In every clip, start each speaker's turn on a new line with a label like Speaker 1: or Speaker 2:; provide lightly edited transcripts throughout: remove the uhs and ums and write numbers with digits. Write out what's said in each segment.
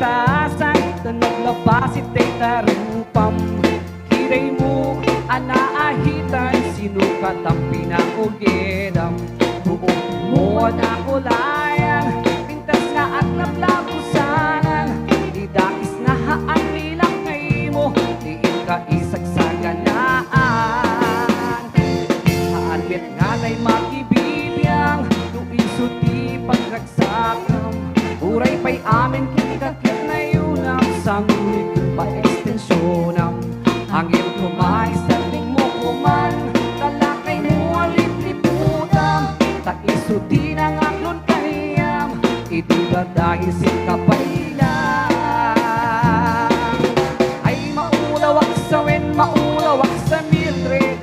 Speaker 1: taasan Tanog labas itay tarupam Kiray mo anaahitan Sinukat ang pinaugedam Buong mo na kulayan Pintas nga at nablabusanan Didais na haan nilang kay mo Diin ka isagsaganaan Haanbit nga na'y makibibiyang Tuin suti pagragsakam Uray pa'y amin kikakit na yun ang sangulit pa ekstensyonam Hangin kumay sa ting mo kuman Talakay mo alip-liputam Taisuti na nga nun kayam Idiba dahil sikapailan Ay maulawak sa wen, maulawak sa Mildred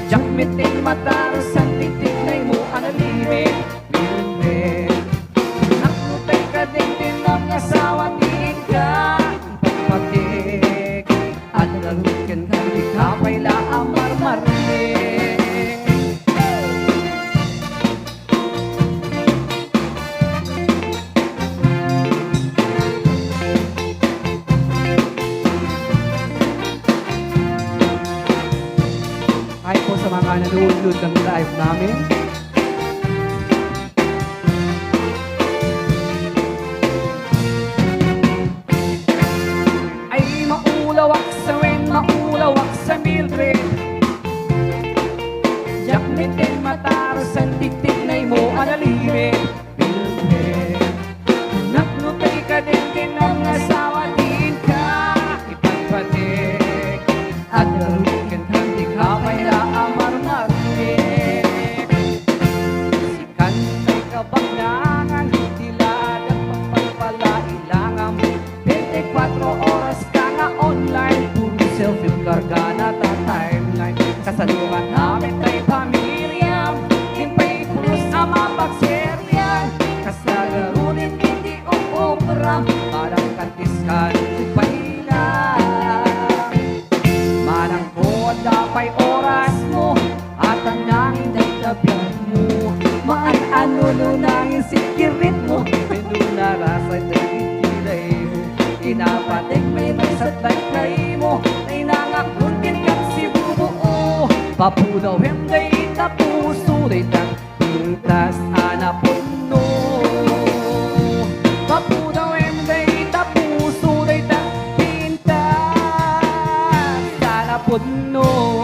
Speaker 1: Diyak miting mataros ang titik na'y mo analimik Mildred Nakutay ka din ang asawa din ka Pagpatik At nalukin ka di ka payla ang marmarik Ay po sa mga nanonood ng live namin Ay maulawak sa wen, maulawak sa Mildred Diyak mitin mataros ang titik na'y mo analimik Mildred Nagnutay ka din ang asawa din ka Ipagpatik At nalukin ka di ka payla ang marmarik Sikan may kabaglangan Diladag pagpagpalailangan 24 oras ka nga online Puro selfie karga na ta timeline Kasalungan namin kay pamilyam Himpay pulos ang mapagseryan Kasagarunin hindi uubram Parang kantiskan pailan Manang ko dapay oras mo At ang nangin ay tabihan mo Maan-ano nunangin sikirit mo Pinunarasay na itilay mo Inapatik may satay kay mo Ay nangakuntin kang si bubuo Papudaw hindi tapuso Day tang pintas anapuno Papudaw hindi tapuso Day tang pintas anapuno